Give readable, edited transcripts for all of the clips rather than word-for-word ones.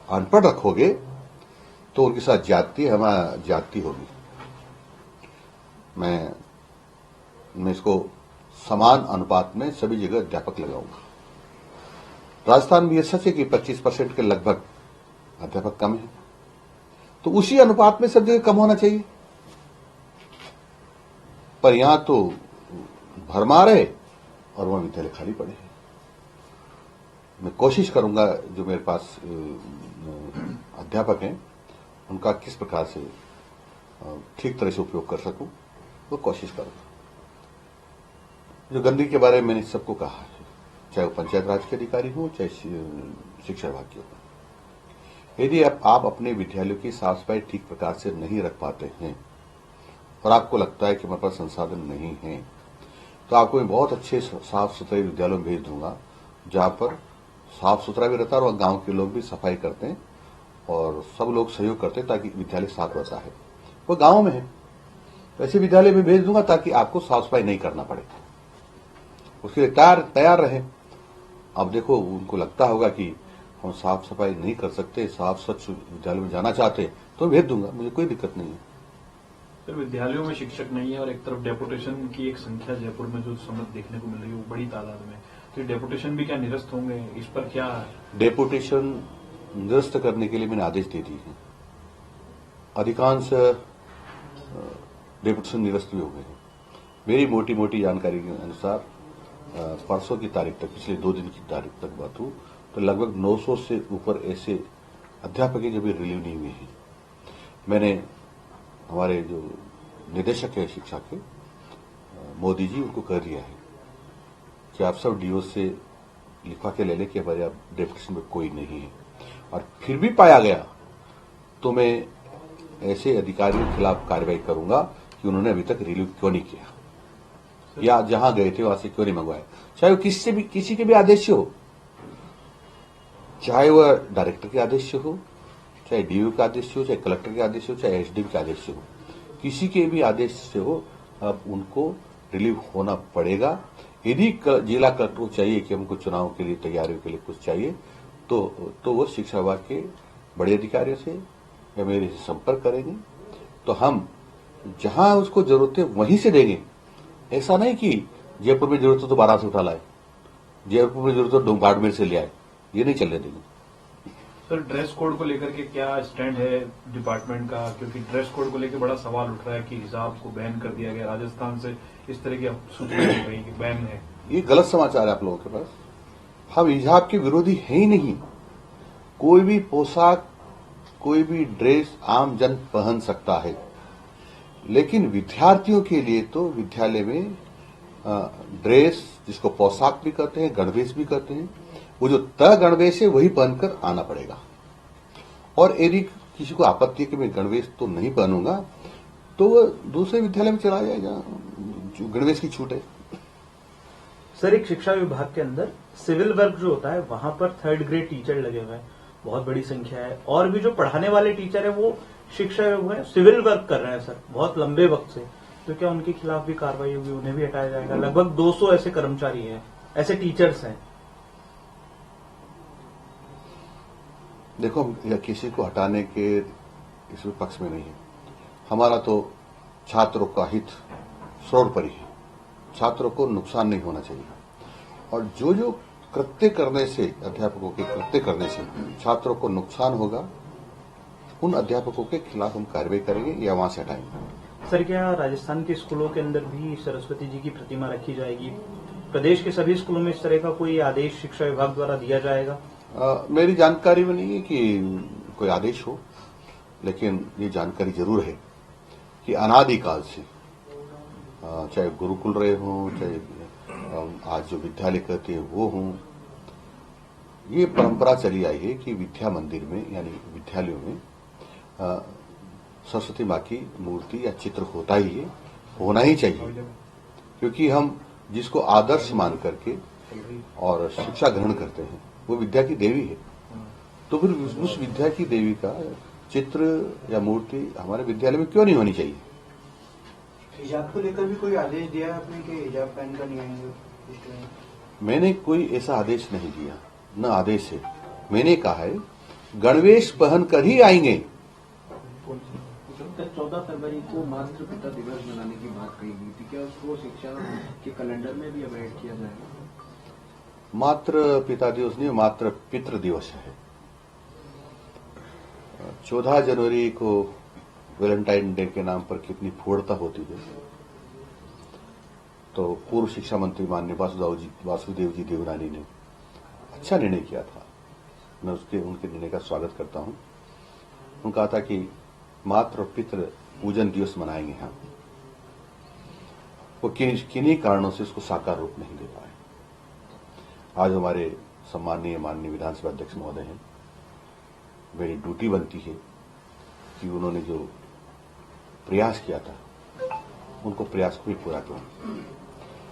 अनपढ़ रखोगे तो उनके साथ ज्यादती होगी। मैं इसको समान अनुपात में सभी जगह अध्यापक लगाऊंगा। राजस्थान में यह सच है कि 25% के लगभग अध्यापक कम है, तो उसी अनुपात में सब जगह कम होना चाहिए। पर यहां तो भरमार है और वहां विद्यालय खाली पड़े हैं। मैं कोशिश करूंगा जो मेरे पास अध्यापक हैं उनका किस प्रकार से ठीक तरह से उपयोग कर सकूं, वो कोशिश करूंगा। जो गंदगी के बारे में मैंने सबको कहा है, चाहे वो पंचायत राज के अधिकारी हो चाहे शिक्षा विभाग के हो। यदि आप अपने विद्यालयों की साफ सफाई ठीक प्रकार से नहीं रख पाते हैं और आपको लगता है कि हमारे पास संसाधन नहीं है, तो आपको मैं बहुत अच्छे साफ सुथरे विद्यालयों में भेज दूंगा जहां पर साफ सुथरा भी रहता है और गांव के लोग भी सफाई करते हैं और सब लोग सहयोग करते हैं ताकि विद्यालय साफ रहता है। वो गांव में है, ऐसे विद्यालय में भेज दूंगा ताकि आपको साफ सफाई नहीं करना पड़े, उसके लिए तैयार रहे। अब देखो उनको लगता होगा कि हम साफ सफाई नहीं कर सकते, साफ स्वच्छ विद्यालय में जाना चाहते, तो भेज दूंगा, मुझे कोई दिक्कत नहीं है। सर, विद्यालयों में शिक्षक नहीं है और एक तरफ डेपुटेशन की एक संख्या जयपुर में जो समझ देखने को मिल रही है वो बड़ी तादाद में, तो डेपुटेशन भी क्या निरस्त होंगे? इस पर क्या डेपुटेशन निरस्त करने के लिए मैंने आदेश दे दिए हैं। अधिकांश डेपुटेशन निरस्त भी हो गए हैं। मेरी मोटी मोटी जानकारी के अनुसार परसों की तारीख तक, पिछले 2 दिन की तारीख तक बात हो तो लगभग 900 से ऊपर ऐसे अध्यापक हैं जो भी रिलीव नहीं हुए हैं। मैंने हमारे जो निदेशक है शिक्षा के मोदी जी, उनको कह दिया है कि आप सब डीओ से लिखवा के ले लें कि हमारे आप डेपुटेशन में कोई नहीं है, और फिर भी पाया गया तो मैं ऐसे अधिकारियों के खिलाफ कार्रवाई करूंगा कि उन्होंने अभी तक रिलीव क्यों नहीं किया या जहां गए थे वहां से क्यों नहीं मंगवाया, चाहे वो किसी के भी आदेश से हो, चाहे वह डायरेक्टर के आदेश से हो, चाहे डीओ के आदेश से हो, चाहे कलेक्टर के आदेश से हो, चाहे एसडीएम के आदेश से हो, किसी के भी आदेश से हो, अब उनको रिलीव होना पड़ेगा। यदि जिला कलेक्टर को चाहिए कि हमको चुनाव के लिए तैयारियों के लिए कुछ चाहिए तो वो शिक्षा विभाग के बड़े अधिकारियों से या मेरे से संपर्क करेंगे, तो हम जहां उसको जरूरत है वहीं से देंगे। ऐसा नहीं कि जयपुर में जरूरत हो तो 12 से उठा लाए, जयपुर में जरूरत हो बाड़मेर से ले आए, ये नहीं चलने देंगे। सर, ड्रेस कोड को लेकर के क्या स्टैंड है डिपार्टमेंट का? क्योंकि ड्रेस कोड को लेकर बड़ा सवाल उठ रहा है कि हिजाब को बैन कर दिया गया, राजस्थान से इस तरह की सूचना मिल रही कि बैन है। ये गलत समाचार है आप लोगों के पास। हम हिजाब के विरोधी है ही नहीं। कोई भी पोशाक, कोई भी ड्रेस आम जन पहन सकता है, लेकिन विद्यार्थियों के लिए तो विद्यालय में ड्रेस, जिसको पोशाक भी कहते हैं, गणवेश भी कहते हैं, वो जो तय गणवेश है वही पहनकर आना पड़ेगा। और यदि किसी को आपत्ति है कि मैं गणवेश तो नहीं पहनूंगा, तो वो दूसरे विद्यालय में चला जाएगा जो गणवेश की छूट है। सर, एक शिक्षा विभाग के अंदर सिविल वर्क जो होता है वहां पर 3rd ग्रेड टीचर लगे हुए हैं, बहुत बड़ी संख्या है, और भी जो पढ़ाने वाले टीचर है वो शिक्षा विभाग सिविल वर्क कर रहे हैं सर बहुत लंबे वक्त से, तो क्या उनके खिलाफ भी कार्रवाई होगी, उन्हें भी हटाया जाएगा? लगभग 200 ऐसे कर्मचारी हैं, ऐसे टीचर्स हैं। देखो, या किसी को हटाने के इस पक्ष में नहीं है। हमारा तो छात्रों का हित सर्वोपरि है, छात्रों को नुकसान नहीं होना चाहिए, और जो कृत्य करने से, अध्यापकों के कृत्य करने से छात्रों को नुकसान होगा, उन अध्यापकों के खिलाफ हम कार्रवाई करेंगे या वहां से हटाएंगे। सर, क्या राजस्थान के स्कूलों के अंदर भी सरस्वती जी की प्रतिमा रखी जाएगी? प्रदेश के सभी स्कूलों में इस तरह का कोई आदेश शिक्षा विभाग द्वारा दिया जाएगा? मेरी जानकारी में नहीं है कि कोई आदेश हो, लेकिन ये जानकारी जरूर है कि अनादिकाल से, चाहे गुरुकुल रहे हों, चाहे आज जो विद्यालय कहते हैं वो हों, ये परंपरा चली आई है कि विद्या मंदिर में यानी विद्यालयों में सरस्वती माँ की मूर्ति या चित्र होता ही है, होना ही चाहिए, क्योंकि हम जिसको आदर्श मान करके और शिक्षा ग्रहण करते हैं वो विद्या की देवी है, तो फिर उस विद्या की देवी का चित्र या मूर्ति हमारे विद्यालय में क्यों नहीं होनी चाहिए। हिजाब को लेकर भी कोई आदेश दिया आपने कि हिजाब पहन कर नहीं आएंगे? मैंने कोई ऐसा आदेश नहीं दिया, न आदेश है। मैंने कहा है गणवेश पहन कर ही आएंगे। 14 फरवरी को मातृ पिता दिवस मनाने की बात कही गई थी, क्या उसको शिक्षा के कैलेंडर में भी अब ऐड किया जाएगा? मातृ पिता दिवस नहीं, मातृ पितृ दिवस है। 14 जनवरी को वैलेंटाइन डे के नाम पर कितनी फूड़ता होती है। तो पूर्व शिक्षा मंत्री माननीय वासुदेव जी देवनानी ने अच्छा निर्णय किया था, मैं उनके निर्णय का स्वागत करता हूं। उन्होंने कहा था कि मातृ और पितृ पूजन दिवस मनाएंगे हम। वो किन्हीं कारणों से उसको साकार रूप नहीं दे पाए। आज हमारे सम्माननीय माननीय विधानसभा अध्यक्ष महोदय हैं, मेरी ड्यूटी बनती है कि उन्होंने जो प्रयास किया था उनको प्रयास को भी पूरा करूं,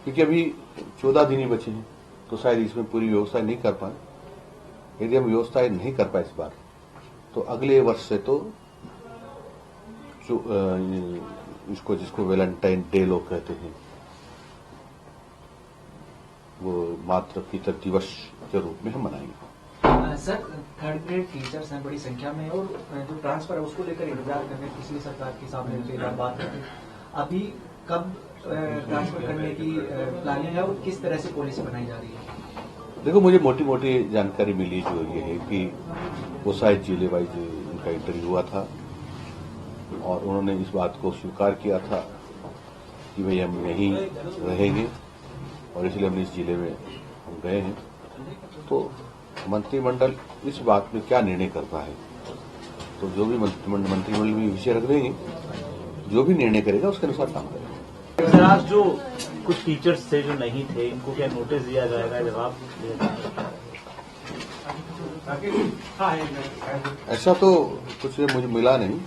क्योंकि अभी 14 दिन ही बचे हैं, तो शायद इसमें पूरी व्यवस्था नहीं कर पाए। यदि हम व्यवस्था नहीं कर पाए इस बार, तो अगले वर्ष से तो इसको जिसको वैलेंटाइन डे लोग कहते हैं, वो मातृ पितृ दिवस के रूप में हम मनाएंगे। सर, थर्ड ग्रेड टीचर्स हैं बड़ी संख्या में, और जो ट्रांसफर है उसको लेकर इंतजार करने पिछली सरकार के सामने बात करते, अभी कब ट्रांसफर करने की प्लानिंग है और किस तरह से पॉलिसी बनाई जा रही है? देखो, मुझे मोटी मोटी जानकारी मिली जो ये है कि वो शायद जिले वाइज उनका इंटरव्यू हुआ था और उन्होंने इस बात को स्वीकार किया था कि भाई हम यहीं रहेंगे, और इसलिए हमने इस जिले में हम गए हैं। तो मंत्रिमंडल इस बात में क्या निर्णय करता है, तो जो भी मंत्रिमंडल में विषय रख देंगे, जो भी निर्णय करेगा उसके अनुसार काम करेगा। सर, आज जो कुछ टीचर्स थे जो नहीं थे, इनको क्या नोटिस दिया जाएगा, जवाब दिया जाएगा? ऐसा तो कुछ मुझे मिला नहीं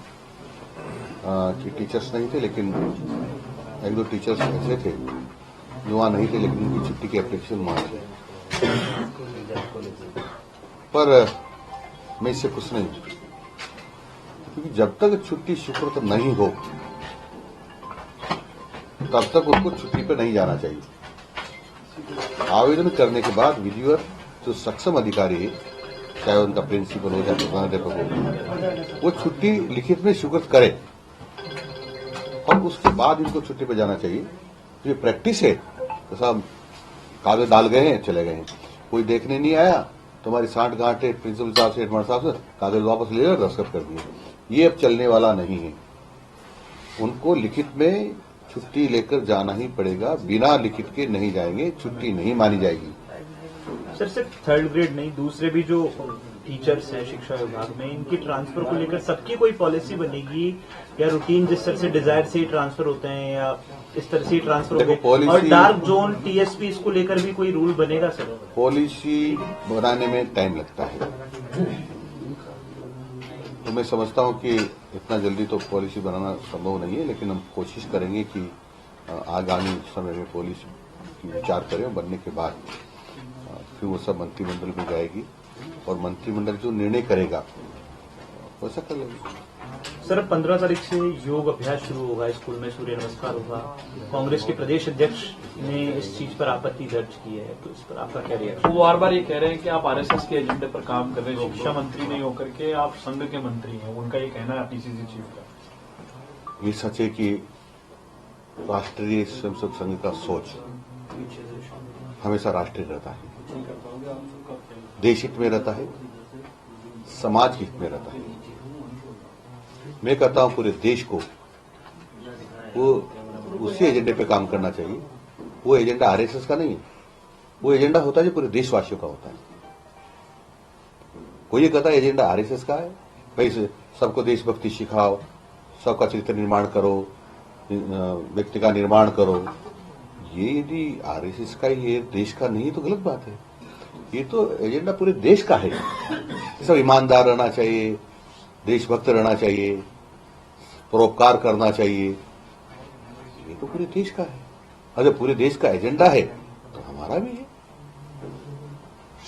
कि टीचर्स नहीं थे, लेकिन एक दो टीचर्स ऐसे थे जो वहां नहीं थे, लेकिन उनकी छुट्टी के एप्लीकेशन वहां थे। पर मैं इससे खुश नहीं, क्योंकि जब तक छुट्टी स्वीकृत नहीं हो तब तक उनको छुट्टी पर नहीं जाना चाहिए। आवेदन करने के बाद विधिवत जो सक्षम अधिकारी है, चाहे उनका प्रिंसिपल हो या प्रधानाध्यापक हो, वो छुट्टी लिखित में स्वीकृत करे और उसके बाद इनको छुट्टी पर जाना चाहिए। ये प्रैक्टिस है, तो सब कागज डाल गए हैं, चले गए हैं, कोई देखने नहीं आया, तुम्हारी साठ गांठ प्रिंसिपल साहब से हेडमास्टर साहब से कागज वापस ले और दस्तखत कर दिए। ये अब चलने वाला नहीं है। उनको लिखित में छुट्टी लेकर जाना ही पड़ेगा, बिना लिखित के नहीं जाएंगे, छुट्टी नहीं मानी जाएगी। सर, सिर्फ थर्ड ग्रेड नहीं, दूसरे भी जो टीचर्स हैं शिक्षा विभाग में, इनकी ट्रांसफर को लेकर सबकी कोई पॉलिसी बनेगी या रूटीन जिस तरह से डिजायर से ही ट्रांसफर होते हैं या इस तरह से ही ट्रांसफर होंगे? और डार्क जोन, टीएसपी, इसको लेकर भी कोई रूल बनेगा सर? पॉलिसी बनाने में टाइम लगता है, तो मैं समझता हूं कि इतना जल्दी तो पॉलिसी बनाना संभव नहीं है, लेकिन हम कोशिश करेंगे कि आगामी समय में पॉलिसी की विचार करें। बनने के बाद फिर वो सब मंत्रिमंडल में जाएगी और मंत्रिमंडल जो निर्णय करेगा वैसा कर लेंगे। सर, 15 तारीख से योग अभ्यास शुरू होगा, स्कूल में सूर्य नमस्कार होगा। कांग्रेस के प्रदेश अध्यक्ष ने इस चीज पर आपत्ति दर्ज की है, तो इस पर आपका क्या रिएक्शन? वो बार बार ये कह रहे हैं कि आप आरएसएस के एजेंडे पर काम कर रहे हैं, शिक्षा मंत्री नहीं होकर के आप संघ के मंत्री हैं, उनका ये कहना है पीसीसी चीफ का। ये सच है कि राष्ट्रीय स्वयंसेवक संघ का सोच हमेशा राष्ट्रीय रहता है, देश हित में रहता है, समाज हित में रहता है। मैं कहता हूं पूरे देश को वो उसी एजेंडे पे काम करना चाहिए। वो एजेंडा आरएसएस का नहीं है, वो एजेंडा होता है जो पूरे देशवासियों का होता है। कोई ये कहता है एजेंडा आरएसएस का है, भाई सबको देशभक्ति सिखाओ, सबका चरित्र निर्माण करो, व्यक्ति का निर्माण करो। ये यदि आरएसएस का ये देश का नहीं है तो गलत बात है। ये तो एजेंडा पूरे देश का है। सब ईमानदार रहना चाहिए, देशभक्त रहना चाहिए, परोपकार करना चाहिए। ये तो पूरे देश का है। अगर पूरे देश का एजेंडा है तो हमारा भी है।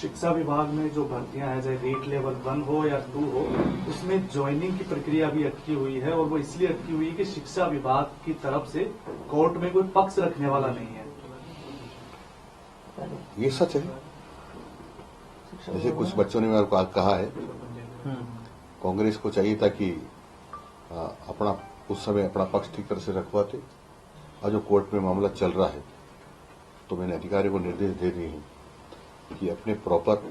शिक्षा विभाग में जो भर्तियां हैं, चाहे रेट लेवल 1 हो या 2 हो, उसमें ज्वाइनिंग की प्रक्रिया भी अटकी हुई है, और वो इसलिए अटकी हुई है कि शिक्षा विभाग की तरफ से कोर्ट में कोई पक्ष रखने वाला नहीं है। ये सच है। जैसे कुछ बच्चों ने मेरे को कहा है कांग्रेस को चाहिए था कि अपना उस समय अपना पक्ष ठीक तरह से रखवाते, और जो कोर्ट में मामला चल रहा है तो मैंने अधिकारी को निर्देश दे दिए हैं कि अपने प्रॉपर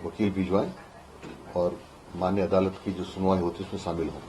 वकील भिजवाएं और मान्य अदालत की जो सुनवाई होती है उसमें शामिल हों।